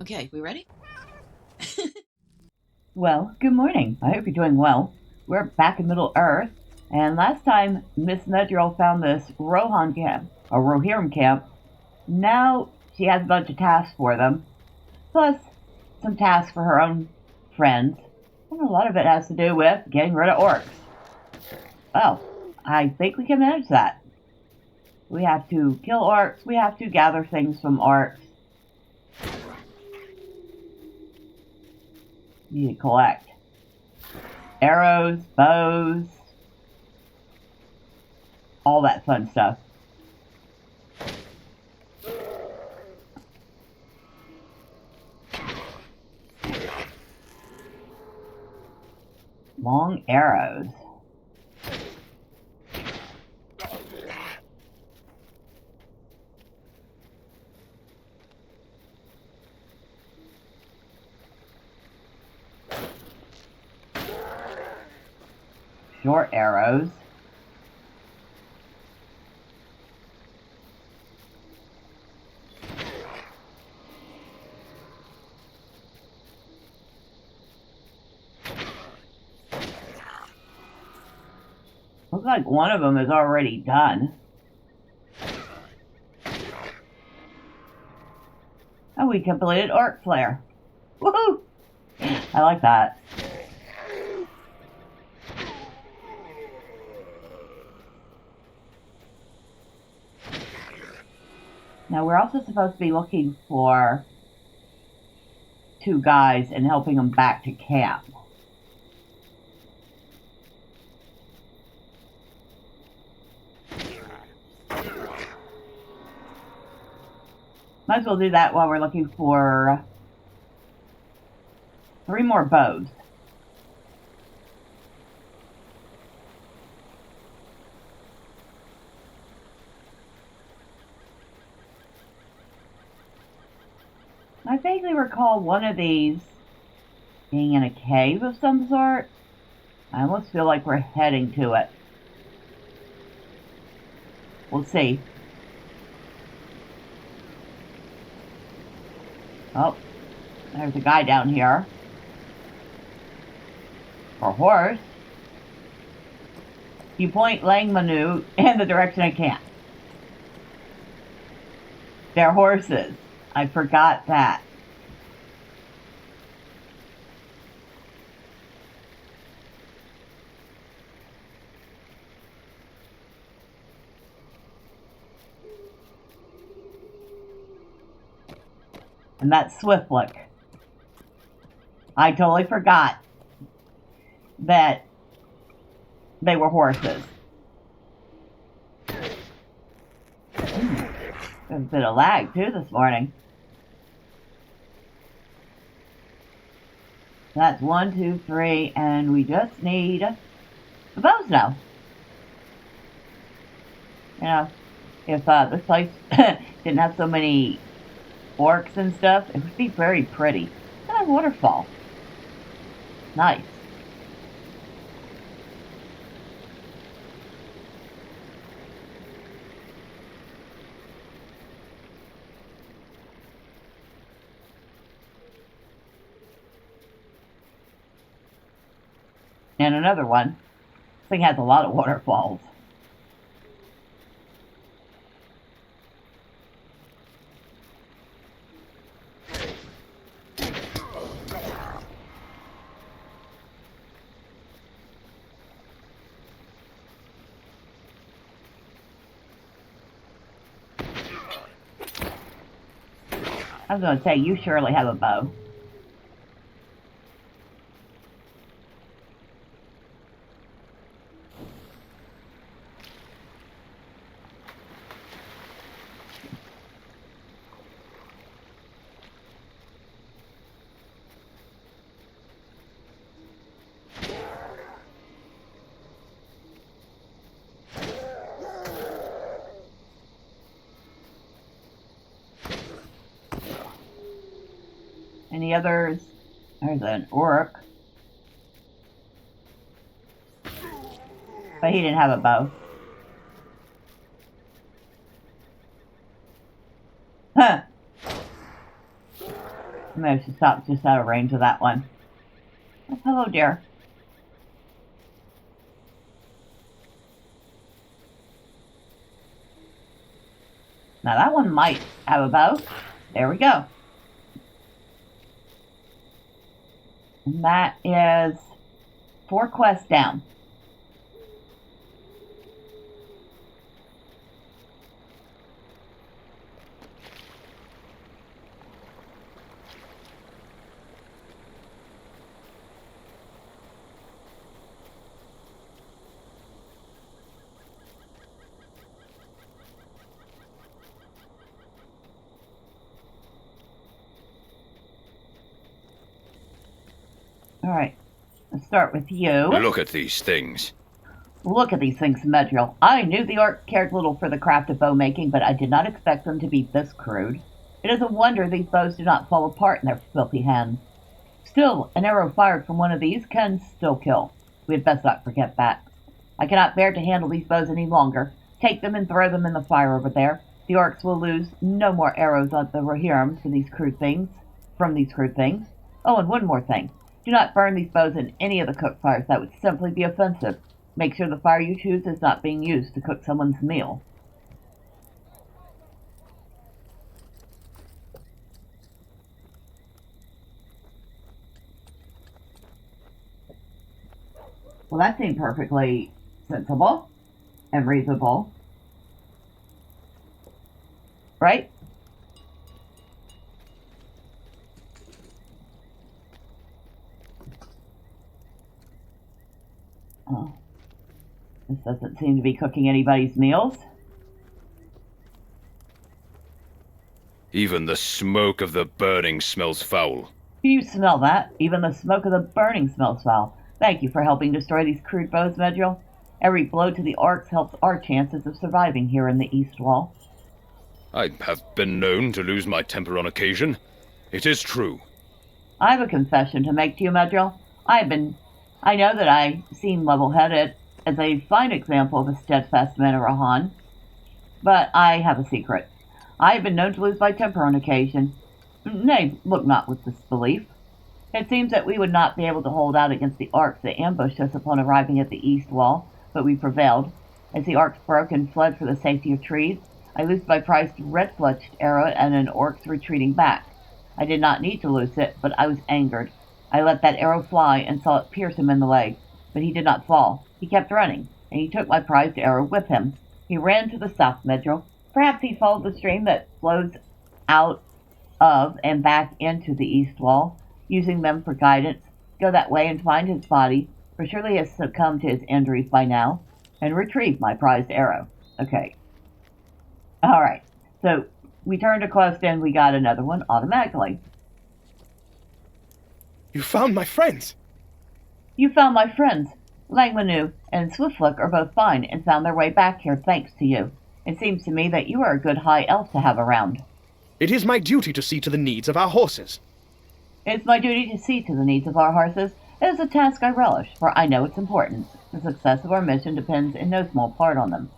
Okay, we ready? Well, good morning. I hope you're doing well. We're back in Middle Earth, and last time Miss Medrielle found this Rohan camp, a Rohirrim camp. Now she has a bunch of tasks for them, plus some tasks for her own friends. And a lot of it has to do with getting rid of orcs. Well, I think we can manage that. We have to kill orcs, we have to gather things from orcs. We need to collect arrows, bows, all that fun stuff. Long arrows. Short arrows. Looks like one of them is already done. Oh, we completed Orc Flare. Woohoo! I like that. Now we're also supposed to be looking for two guys and helping them back to camp. Might as well do that while we're looking for 3 more bows. I vaguely recall one of these being in a cave of some sort. I almost feel like we're heading to it. We'll see. Oh, there's a guy down here. Or horse. You point Lang Manu in the direction I can't. They're horses. I forgot that. And that's Swiftlook. I totally forgot that they were horses. There's a bit of lag too this morning. That's 1, 2, 3, and we just need the bows now. You know, if this place didn't have so many orcs and stuff, it would be very pretty. And a waterfall. Nice. And another one. This thing has a lot of waterfalls. I was going to say, you surely have a bow. Any others? There's an orc. But he didn't have a bow. Huh. Maybe I should stop just out of range of that one. Oh, hello, dear. Now that one might have a bow. There we go. And that is 4 quests down. Alright, let's start with you. Look at these things. Look at these things, Medrielle. I knew the orc cared little for the craft of bow making, but I did not expect them to be this crude. It is a wonder these bows do not fall apart in their filthy hands. Still, an arrow fired from one of these can still kill. We had best not forget that. I cannot bear to handle these bows any longer. Take them and throw them in the fire over there. The orcs will lose no more arrows on the Rohirrim from these crude things. Oh, and one more thing. Do not burn these bows in any of the cook fires. That would simply be offensive. Make sure the fire you choose is not being used to cook someone's meal. Well, that seemed perfectly sensible and reasonable. Right? Oh. This doesn't seem to be cooking anybody's meals. Even the smoke of the burning smells foul. You smell that? Even the smoke of the burning smells foul. Thank you for helping destroy these crude bows, Medrielle. Every blow to the orcs helps our chances of surviving here in the East Wall. I have been known to lose my temper on occasion. It is true. I have a confession to make to you, Medrielle. I know that I seem level-headed as a fine example of a steadfast man of Rohan, but I have a secret. I have been known to lose my temper on occasion. Nay, look not with disbelief. It seems that we would not be able to hold out against the orcs that ambushed us upon arriving at the East Wall, but we prevailed. As the orcs broke and fled for the safety of trees, I loosed my prized red-fletched arrow at an orc's retreating back. I did not need to loose it, but I was angered. I let that arrow fly and saw it pierce him in the leg, but he did not fall. He kept running, and he took my prized arrow with him. He ran to the south, Medrielle. Perhaps he followed the stream that flows out of and back into the East Wall, using them for guidance. Go that way and find his body, for surely he has succumbed to his injuries by now, and retrieve my prized arrow. Okay. Alright, so we turned a quest in, we got another one automatically. You found my friends! You found my friends. Langmanu and Swiftlook are both fine and found their way back here thanks to you. It seems to me that you are a good high elf to have around. It is my duty to see to the needs of our horses. It is my duty to see to the needs of our horses. It is a task I relish, for I know it's important. The success of our mission depends in no small part on them.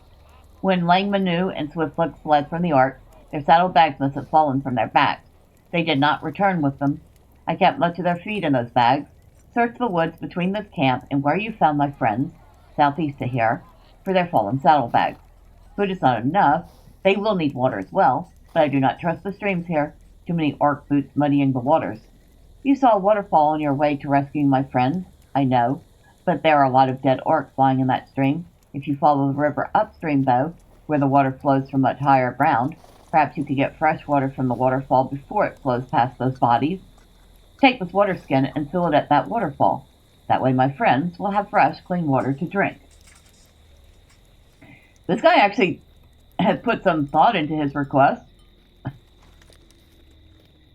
When Langmanu and Swiftlook fled from the orcs, their saddlebags must have fallen from their backs. They did not return with them. I kept much of their feed in those bags. Search the woods between this camp and where you found my friends, southeast of here, for their fallen saddlebags. Food is not enough. They will need water as well, but I do not trust the streams here. Too many orc boots muddying the waters. You saw a waterfall on your way to rescuing my friends, I know, but there are a lot of dead orcs lying in that stream. If you follow the river upstream, though, where the water flows from much higher ground, perhaps you could get fresh water from the waterfall before it flows past those bodies. Take this water skin and fill it at that waterfall. That way my friends will have fresh, clean water to drink. This guy actually has put some thought into his request.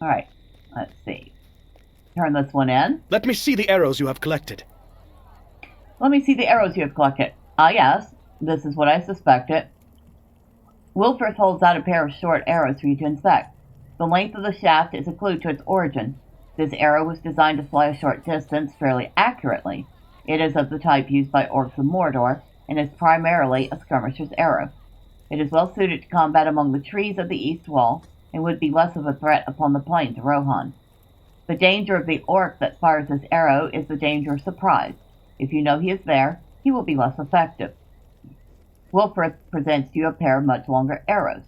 Alright, let's see. Turn this one in. Let me see the arrows you have collected. Let me see the arrows you have collected. Ah, yes, this is what I suspected. Wilfrith holds out a pair of short arrows for you to inspect. The length of the shaft is a clue to its origin. This arrow was designed to fly a short distance fairly accurately. It is of the type used by orcs of Mordor, and is primarily a skirmisher's arrow. It is well suited to combat among the trees of the East Wall, and would be less of a threat upon the plain to Rohan. The danger of the orc that fires his arrow is the danger of surprise. If you know he is there, he will be less effective. Wilfred presents you a pair of much longer arrows.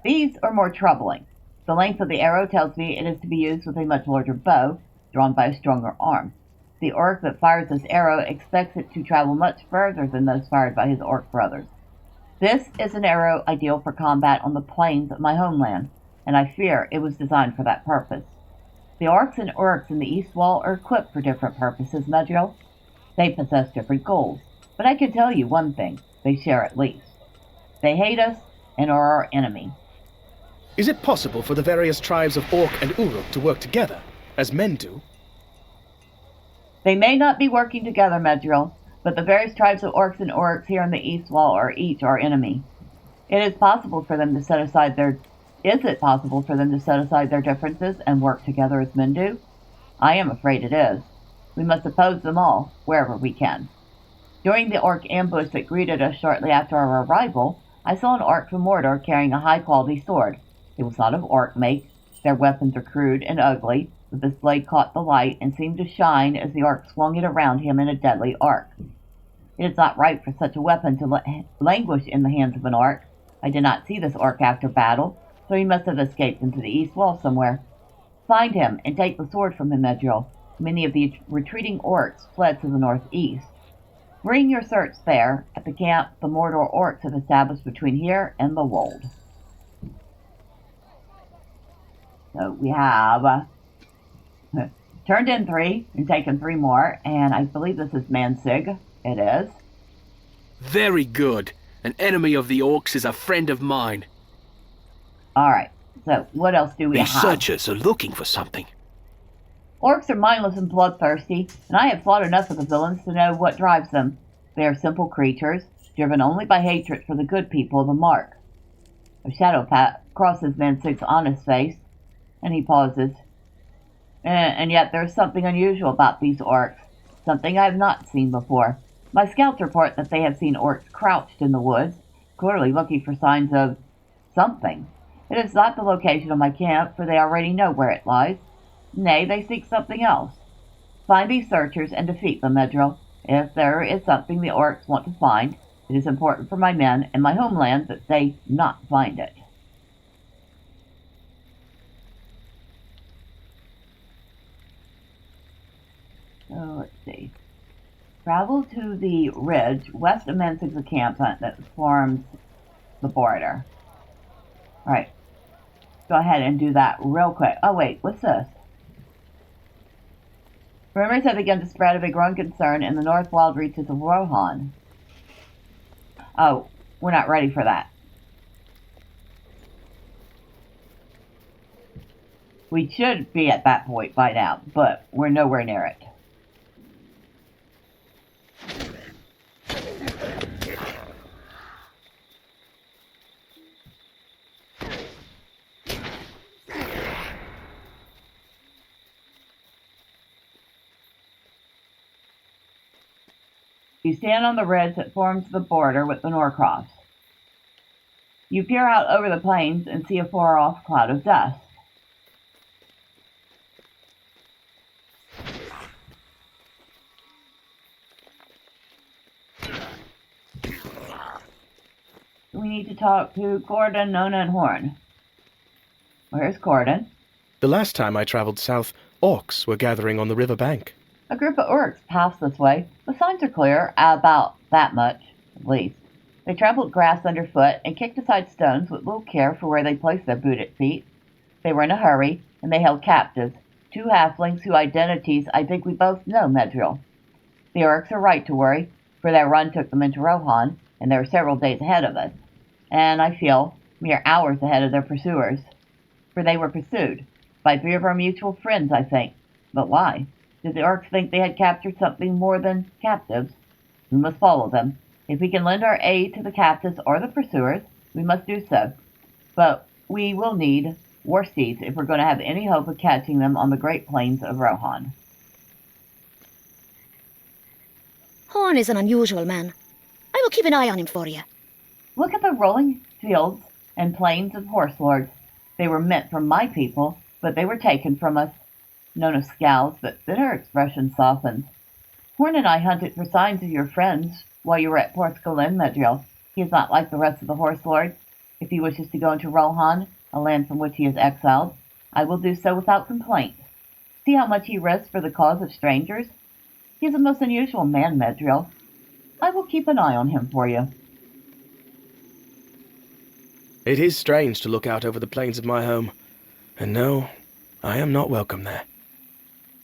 These are more troubling. The length of the arrow tells me it is to be used with a much larger bow, drawn by a stronger arm. The orc that fires this arrow expects it to travel much further than those fired by his orc brothers. This is an arrow ideal for combat on the plains of my homeland, and I fear it was designed for that purpose. The orcs and orcs in the east wall are equipped for different purposes, Medrielle. They possess different goals, but I can tell you one thing, they share at least. They hate us and are our enemy. Is it possible for the various tribes of Orc and Uruk to work together, as men do? They may not be working together, Medrielle, but the various tribes of orcs and orcs here in the east wall are each our enemy. Is it possible for them to set aside their differences and work together as men do? I am afraid it is. We must oppose them all, wherever we can. During the orc ambush that greeted us shortly after our arrival, I saw an orc from Mordor carrying a high-quality sword. It was not of orc make. Their weapons are crude and ugly, but this blade caught the light and seemed to shine as the orc swung it around him in a deadly arc. It is not right for such a weapon to languish in the hands of an orc. I did not see this orc after battle, so he must have escaped into the east wall somewhere. Find him and take the sword from him, Medrielle. Many of the retreating orcs fled to the northeast. Bring your search there at the camp the Mordor orcs have established between here and the Wold. So we have turned in 3 and taken 3 more, and I believe this is Mansig. It is. Very good. An enemy of the orcs is a friend of mine. Alright, so what else do we These have? searchers are looking for something. Orcs are mindless and bloodthirsty, and I have fought enough of the villains to know what drives them. They are simple creatures, driven only by hatred for the good people of the Mark. A shadow crosses Mansig's honest face, and he pauses. And yet there is something unusual about these orcs, something I have not seen before. My scouts report that they have seen orcs crouched in the woods, clearly looking for signs of something. It is not the location of my camp, for they already know where it lies. Nay, they seek something else. Find these searchers and defeat them, Medrielle. If there is something the orcs want to find, it is important for my men and my homeland that they not find it. So, let's see. Travel to the ridge west of Mansig's encampment that forms the border. Alright. Go ahead and do that real quick. Oh, wait, what's this? Rumors have begun to spread of a growing concern in the north wild reaches of Rohan. Oh, we're not ready for that. We should be at that point by now, but we're nowhere near it. You stand on the ridge that forms the border with the Norcross. You peer out over the plains and see a far-off cloud of dust. We need to talk to Gordon, Nona, and Horn. Where's Gordon? The last time I traveled south, orcs were gathering on the river bank. A group of orcs passed this way. The signs are clear, about that much, at least. They trampled grass underfoot and kicked aside stones with little care for where they placed their booted feet. They were in a hurry, and they held captives, 2 halflings whose identities I think we both know, Medrielle. The orcs are right to worry, for their run took them into Rohan, and they were several days ahead of us. And I feel mere hours ahead of their pursuers. For they were pursued, by 3 of our mutual friends, I think. But why? Did the orcs think they had captured something more than captives? We must follow them. If we can lend our aid to the captives or the pursuers, we must do so. But we will need war steeds if we're going to have any hope of catching them on the great plains of Rohan. Horn is an unusual man. I will keep an eye on him for you. Look at the rolling fields and plains of horse lords. They were meant for my people, but they were taken from us. Nona scowls, but then her expression softens. Horn and I hunted for signs of your friends while you were at Porthcawl, Medrielle. He is not like the rest of the Horse Lords. If he wishes to go into Rohan, a land from which he is exiled, I will do so without complaint. See how much he risks for the cause of strangers? He is a most unusual man, Medrielle. I will keep an eye on him for you. It is strange to look out over the plains of my home. And no, I am not welcome there.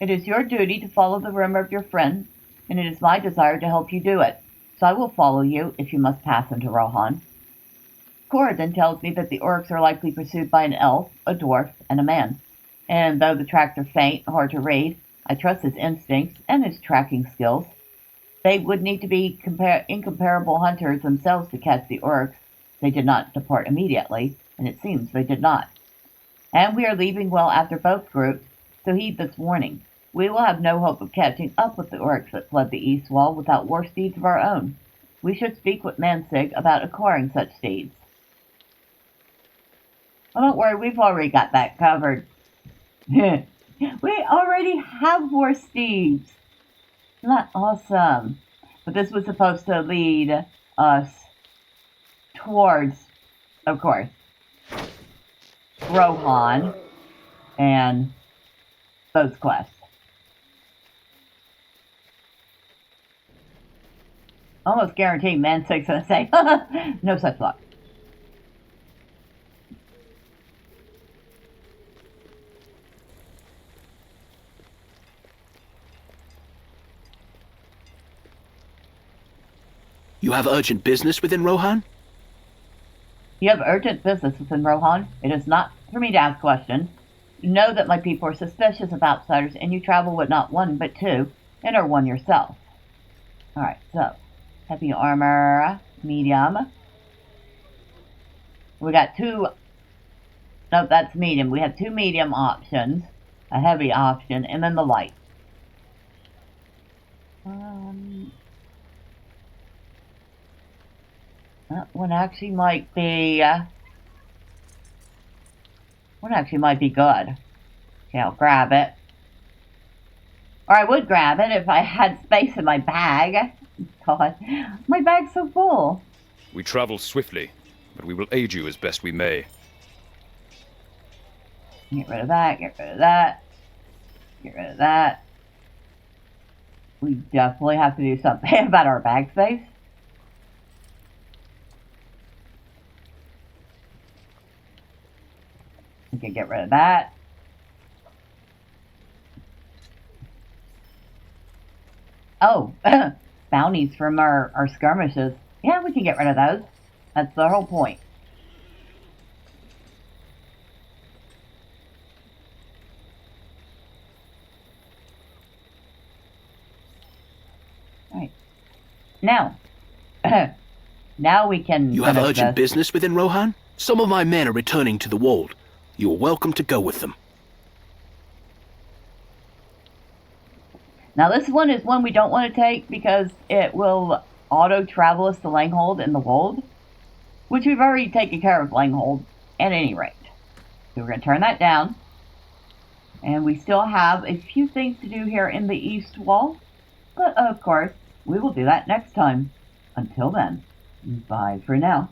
It is your duty to follow the rumor of your friend, and it is my desire to help you do it. So I will follow you if you must pass into Rohan. Cora then tells me that the orcs are likely pursued by an elf, a dwarf, and a man. And though the tracks are faint, hard to read, I trust his instincts and his tracking skills. They would need to be incomparable hunters themselves to catch the orcs. They did not depart immediately, and it seems they did not. And we are leaving well after both groups, so heed this warning. We will have no hope of catching up with the orcs that fled the east wall without war steeds of our own. We should speak with Mansig about acquiring such steeds. Well, don't worry, we've already got that covered. We already have war steeds. Isn't that awesome? But this was supposed to lead us towards, of course, Rohan and those quests. Almost guaranteed Mansig's gonna say, no such luck. You have urgent business within Rohan? You have urgent business within Rohan. It is not for me to ask questions. Know that my people are suspicious of outsiders, and you travel with not one but two, and are one yourself. Alright, so, heavy armor, medium. We got two, no, that's medium. We have two medium options, a heavy option, and then the light. That one actually might be, good. Okay, I'll grab it. Or I would grab it if I had space in my bag. God, my bag's so full. We travel swiftly, but we will aid you as best we may. Get rid of that, get rid of that. Get rid of that. We definitely have to do something about our bag space. We can get rid of that. Oh, bounties from our skirmishes. Yeah, we can get rid of those. That's the whole point. Alright. Now. Now we can You have urgent this. business within Rohan? Some of my men are returning to the Wold. You are welcome to go with them. Now this one is one we don't want to take because it will auto-travel us to Langhold in the Wold, which we've already taken care of Langhold at any rate. So we're going to turn that down. And we still have a few things to do here in the East Wall, but of course, we will do that next time. Until then, bye for now.